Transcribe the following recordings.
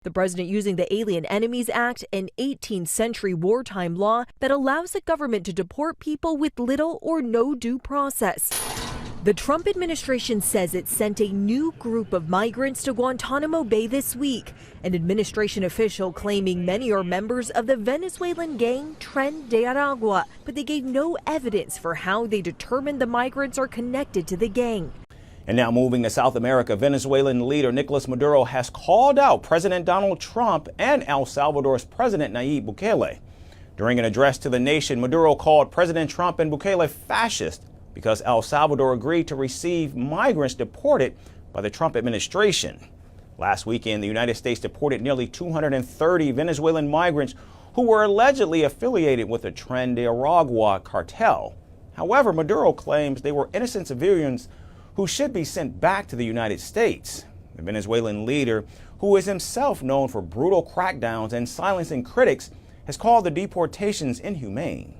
The president using the Alien Enemies Act, an 18th century wartime law that allows the government to deport people with little or no due process. The Trump administration says it sent a new group of migrants to Guantanamo Bay this week, an administration official claiming many are members of the Venezuelan gang Tren de Aragua, but they gave no evidence for how they determined the migrants are connected to the gang. And now moving to South America, Venezuelan leader Nicolas Maduro has called out President Donald Trump and El Salvador's President Nayib Bukele. During an address to the nation, Maduro called President Trump and Bukele fascist because El Salvador agreed to receive migrants deported by the Trump administration. Last weekend, the United States deported nearly 230 Venezuelan migrants who were allegedly affiliated with the Tren de Aragua cartel. However, Maduro claims they were innocent civilians who should be sent back to the United States. The Venezuelan leader, who is himself known for brutal crackdowns and silencing critics, has called the deportations inhumane.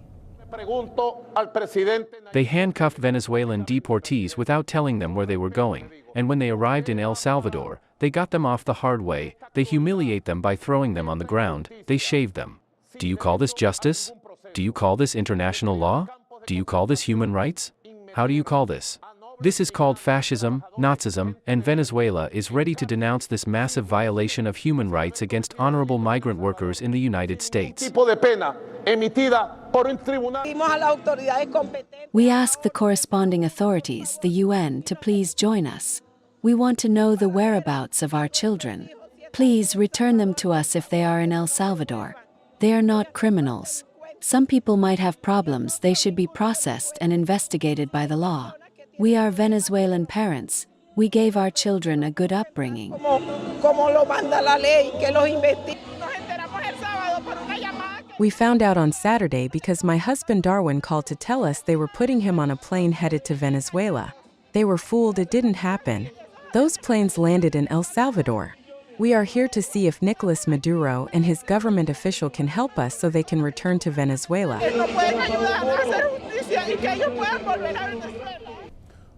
They handcuffed Venezuelan deportees without telling them where they were going, and when they arrived in El Salvador, they got them off the hard way. They humiliate them by throwing them on the ground. They shave them. Do you call this justice? Do you call this international law? Do you call this human rights? How do you call this? This is called fascism, Nazism, and Venezuela is ready to denounce this massive violation of human rights against honorable migrant workers in the United States. We ask the corresponding authorities, the UN, to please join us. We want to know the whereabouts of our children. Please return them to us if they are in El Salvador. They are not criminals. Some people might have problems. They should be processed and investigated by the law. We are Venezuelan parents. We gave our children a good upbringing. We found out on Saturday because my husband Darwin called to tell us they were putting him on a plane headed to Venezuela. They were fooled. It didn't happen. Those planes landed in El Salvador. We are here to see if Nicolas Maduro and his government official can help us so they can return to Venezuela.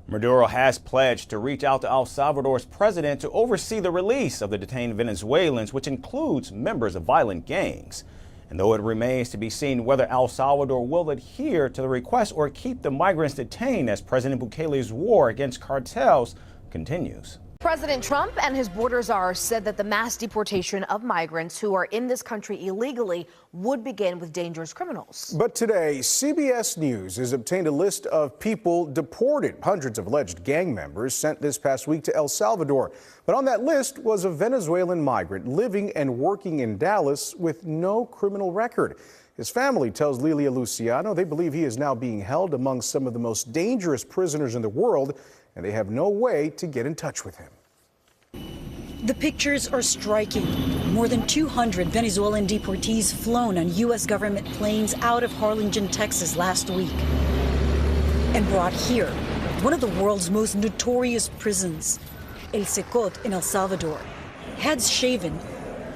Maduro has pledged to reach out to El Salvador's president to oversee the release of the detained Venezuelans, which includes members of violent gangs. And though it remains to be seen whether El Salvador will adhere to the request or keep the migrants detained as President Bukele's war against cartels continues. President Trump and his border czar said that the mass deportation of migrants who are in this country illegally would begin with dangerous criminals. But today, CBS News has obtained a list of people deported. Hundreds of alleged gang members sent this past week to El Salvador. But on that list was a Venezuelan migrant living and working in Dallas with no criminal record. His family tells Lilia Luciano they believe he is now being held among some of the most dangerous prisoners in the world, and they have no way to get in touch with him. The pictures are striking. More than 200 Venezuelan deportees flown on U.S. government planes out of Harlingen, Texas last week and brought here, one of the world's most notorious prisons, El Secot in El Salvador. Heads shaven,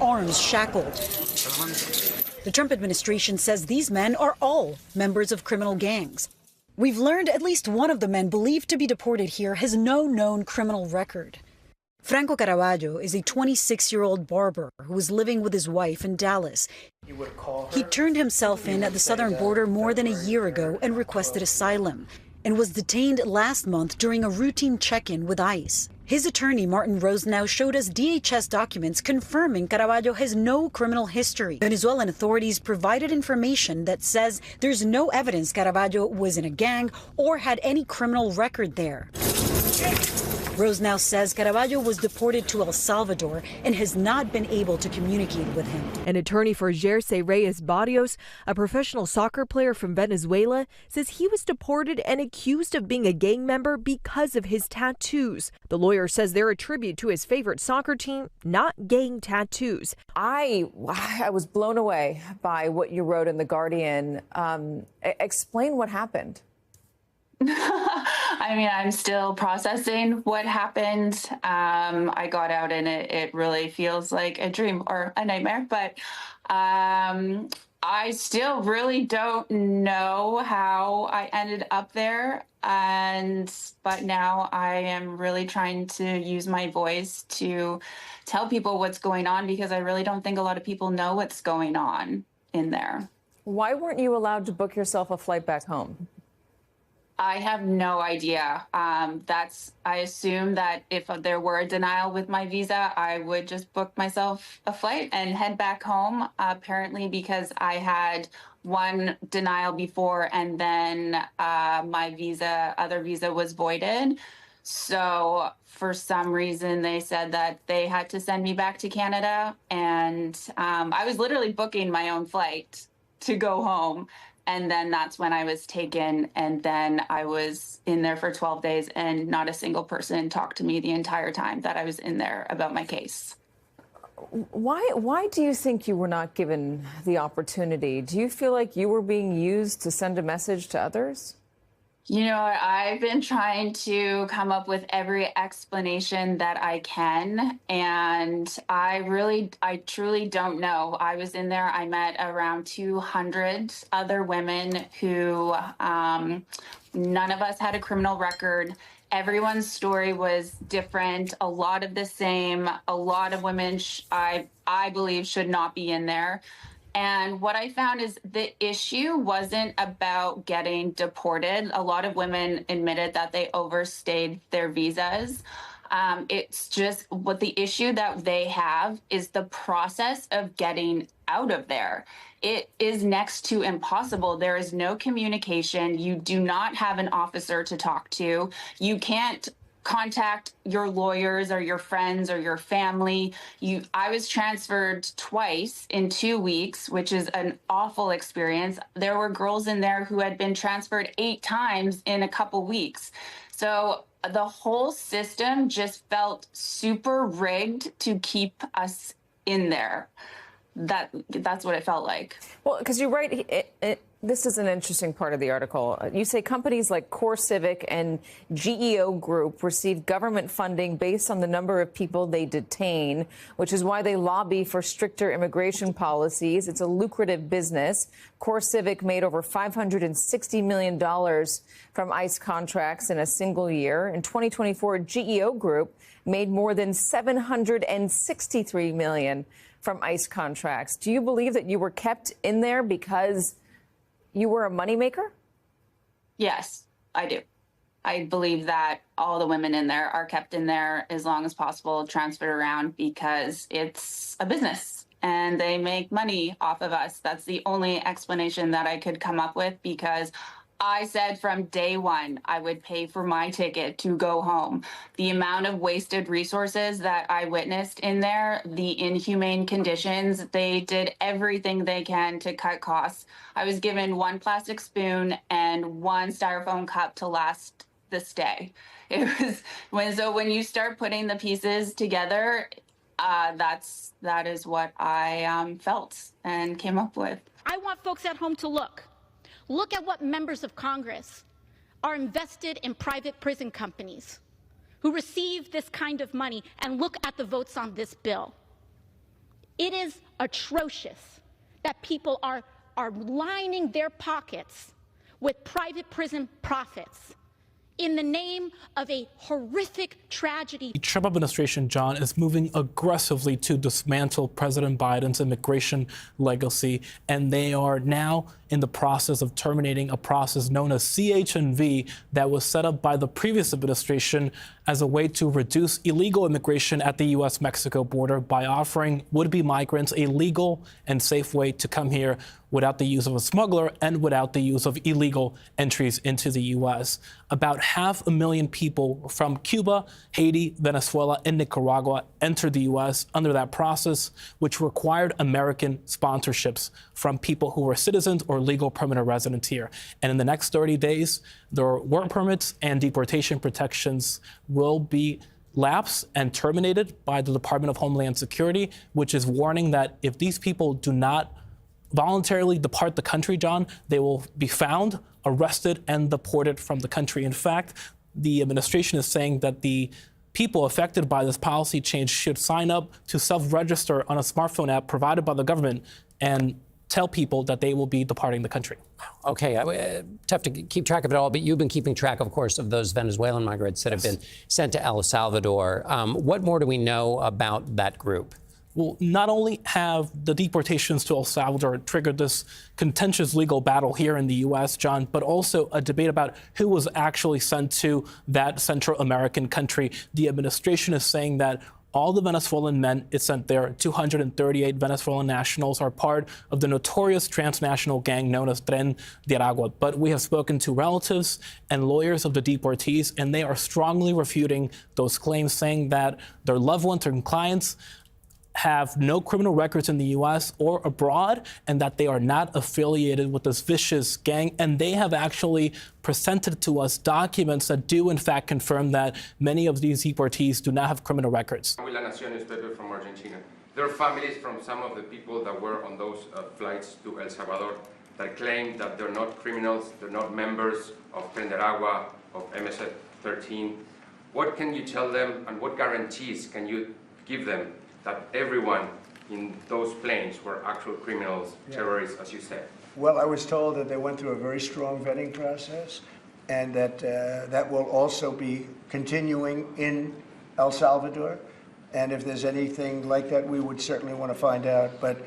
arms shackled. The Trump administration says these men are all members of criminal gangs. We've learned at least one of the men believed to be deported here has no known criminal record. Franco Caraballo is a 26-year-old barber who was living with his wife in Dallas. He turned himself in at the southern border more than a year ago and requested asylum, and was detained last month during a routine check-in with ICE. His attorney, Martin Rosenow, showed us DHS documents confirming Caraballo has no criminal history. Venezuelan authorities provided information that says there's no evidence Caraballo was in a gang or had any criminal record there. Rosenow says Caraballo was deported to El Salvador and has not been able to communicate with him. An attorney for Jersey Reyes Barrios, a professional soccer player from Venezuela, says he was deported and accused of being a gang member because of his tattoos. The lawyer says they're a tribute to his favorite soccer team, not gang tattoos. I was blown away by what you wrote in The Guardian. Explain what happened. I mean, I'm still processing what happened. I got out and it really feels like a dream or a nightmare, but I still really don't know how I ended up there. but now I am really trying to use my voice to tell people what's going on, because I really don't think a lot of people know what's going on in there. Why weren't you allowed to book yourself a flight back home? I have no idea. I assume that if there were a denial with my visa, I would just book myself a flight and head back home. Apparently, because I had one denial before, and then my other visa was voided. So for some reason, they said that they had to send me back to Canada, and I was literally booking my own flight to go home. And then that's when I was taken, and then I was in there for 12 days, and not a single person talked to me the entire time that I was in there about my case. Why do you think you were not given the opportunity? Do you feel like you were being used to send a message to others? You know, I've been trying to come up with every explanation that I can, and I truly don't know. I was in there, I met around 200 other women who, none of us had a criminal record. Everyone's story was different, a lot of the same. A lot of women, I believe, should not be in there. And what I found is the issue wasn't about getting deported. A lot of women admitted that they overstayed their visas. It's just what the issue that they have is the process of getting out of there. It is next to impossible. There is no communication. You do not have an officer to talk to. You can't contact your lawyers or your friends or your family. I was transferred twice in 2 weeks, which is an awful experience. There were girls in there who had been transferred 8 times in a couple weeks. So the whole system just felt super rigged to keep us in there. That's what it felt like. Well, because you write, this is an interesting part of the article. You say companies like CoreCivic and GEO Group receive government funding based on the number of people they detain, which is why they lobby for stricter immigration policies. It's a lucrative business. CoreCivic made over $560 million from ICE contracts in a single year. In 2024, GEO Group made more than $763 million from ICE contracts. Do you believe that you were kept in there because you were a moneymaker? Yes, I do. I believe that all the women in there are kept in there as long as possible, transferred around, because it's a business and they make money off of us. That's the only explanation that I could come up with, because I said from day one I would pay for my ticket to go home. The amount of wasted resources that I witnessed in there, the inhumane conditions, they did everything they can to cut costs. I was given one plastic spoon and one styrofoam cup to last the stay. When you start putting the pieces together, that is what I felt and came up with. I want folks at home to look at what members of Congress are invested in private prison companies who receive this kind of money, and look at the votes on this bill. It is atrocious that people are lining their pockets with private prison profits in the name of a horrific tragedy. The Trump administration, John, is moving aggressively to dismantle President Biden's immigration legacy, and they are now in the process of terminating a process known as CH&V that was set up by the previous administration as a way to reduce illegal immigration at the U.S.-Mexico border by offering would-be migrants a legal and safe way to come here without the use of a smuggler and without the use of illegal entries into the U.S. About 500,000 people from Cuba, Haiti, Venezuela, and Nicaragua entered the U.S. under that process, which required American sponsorships from people who were citizens or legal permanent residents here. And in the next 30 days, their work permits and deportation protections will be lapsed and terminated by the Department of Homeland Security, which is warning that if these people do not voluntarily depart the country, John, they will be found, arrested, and deported from the country. In fact, the administration is saying that the people affected by this policy change should sign up to self-register on a smartphone app provided by the government, and tell people that they will be departing the country. Okay, tough to keep track of it all, but you've been keeping track, of course, of those Venezuelan migrants that have been sent to El Salvador. What more do we know about that group? Well, not only have the deportations to El Salvador triggered this contentious legal battle here in the U.S., John, but also a debate about who was actually sent to that Central American country. The administration is saying that all the Venezuelan men it sent there, 238 Venezuelan nationals, are part of the notorious transnational gang known as Tren de Aragua. But we have spoken to relatives and lawyers of the deportees, and they are strongly refuting those claims, saying that their loved ones and clients have no criminal records in the U.S. or abroad, and that they are not affiliated with this vicious gang. And they have actually presented to us documents that do, in fact, confirm that many of these deportees do not have criminal records. La Nación newspaper from Argentina. There are families from some of the people that were on those flights to El Salvador that claim that they're not criminals, they're not members of Tren de Aragua, of MS-13. What can you tell them, and what guarantees can you give them that everyone in those planes were actual criminals, terrorists, as you said? Well, I was told that they went through a very strong vetting process, and that that will also be continuing in El Salvador. And if there's anything like that, we would certainly want to find out. But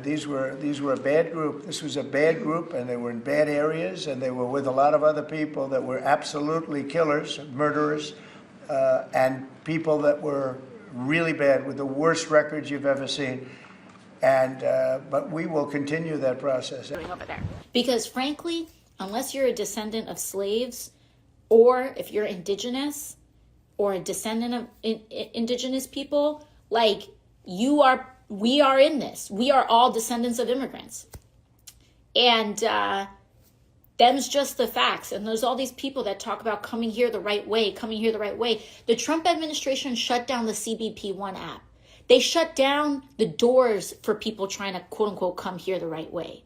these were a bad group. This was a bad group, and they were in bad areas, and they were with a lot of other people that were absolutely killers, murderers, and people that were really bad, with the worst records you've ever seen. And but we will continue that process. Over there. Because frankly, unless you're a descendant of slaves, or if you're indigenous, or a descendant of indigenous people, like we are in this. We are all descendants of immigrants. And them's just the facts. And there's all these people that talk about coming here the right way, coming here the right way. The Trump administration shut down the CBP One app. They shut down the doors for people trying to, quote unquote, come here the right way.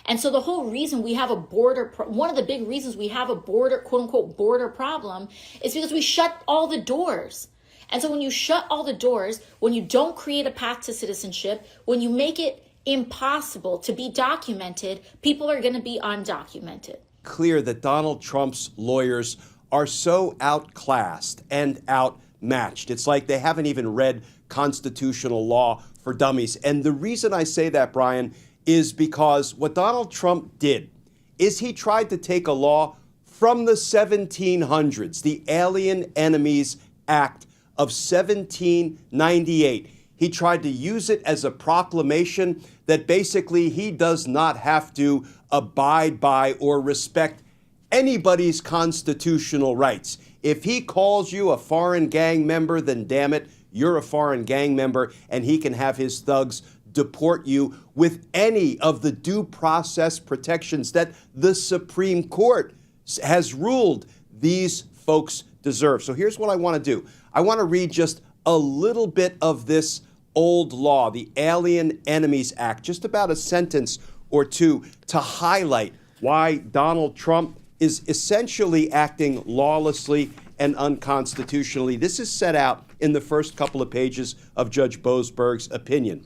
And so the whole reason we have a border, one of the big reasons we have a border, quote unquote, border problem is because we shut all the doors. And so when you shut all the doors, when you don't create a path to citizenship, when you make it impossible to be documented, people are going to be undocumented. Clear that Donald Trump's lawyers are so outclassed and outmatched. It's like they haven't even read constitutional law for dummies. And the reason I say that, Brian, is because what Donald Trump did is he tried to take a law from the 1700s, the Alien Enemies Act of 1798. He tried to use it as a proclamation that basically he does not have to abide by or respect anybody's constitutional rights. If he calls you a foreign gang member, then damn it, you're a foreign gang member, and he can have his thugs deport you with any of the due process protections that the Supreme Court has ruled these folks deserve. So here's what I want to do. I want to read just a little bit of this old law, the Alien Enemies Act, just about a sentence or two to highlight why Donald Trump is essentially acting lawlessly and unconstitutionally. This is set out in the first couple of pages of Judge Boasberg's opinion.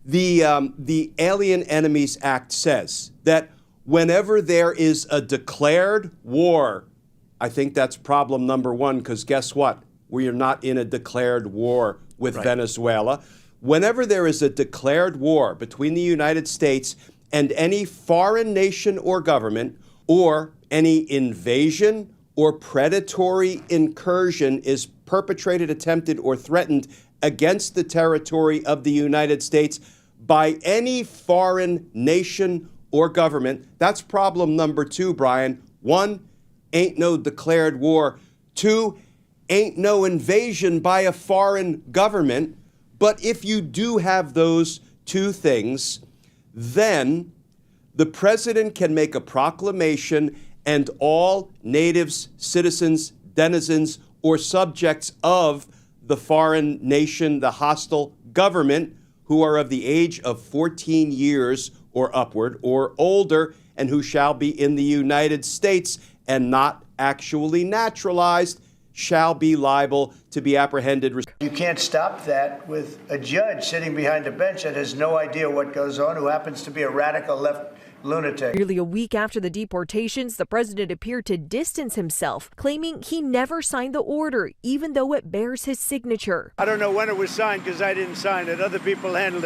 The Alien Enemies Act says that whenever there is a declared war, I think that's problem number one, because guess what? We are not in a declared war with Venezuela. Whenever there is a declared war between the United States and any foreign nation or government, or any invasion or predatory incursion is perpetrated, attempted, or threatened against the territory of the United States by any foreign nation or government, that's problem number two, Brian. One, ain't no declared war. Two, ain't no invasion by a foreign government. But if you do have those two things, then the president can make a proclamation and all natives, citizens, denizens, or subjects of the foreign nation, the hostile government, who are of the age of 14 years or upward or older, and who shall be in the United States and not actually naturalized, shall be liable to be apprehended. You can't stop that with a judge sitting behind a bench that has no idea what goes on, who happens to be a radical left lunatic. Nearly a week after the deportations, the president appeared to distance himself, claiming he never signed the order, even though it bears his signature. I don't know when it was signed because I didn't sign it. Other people handled it.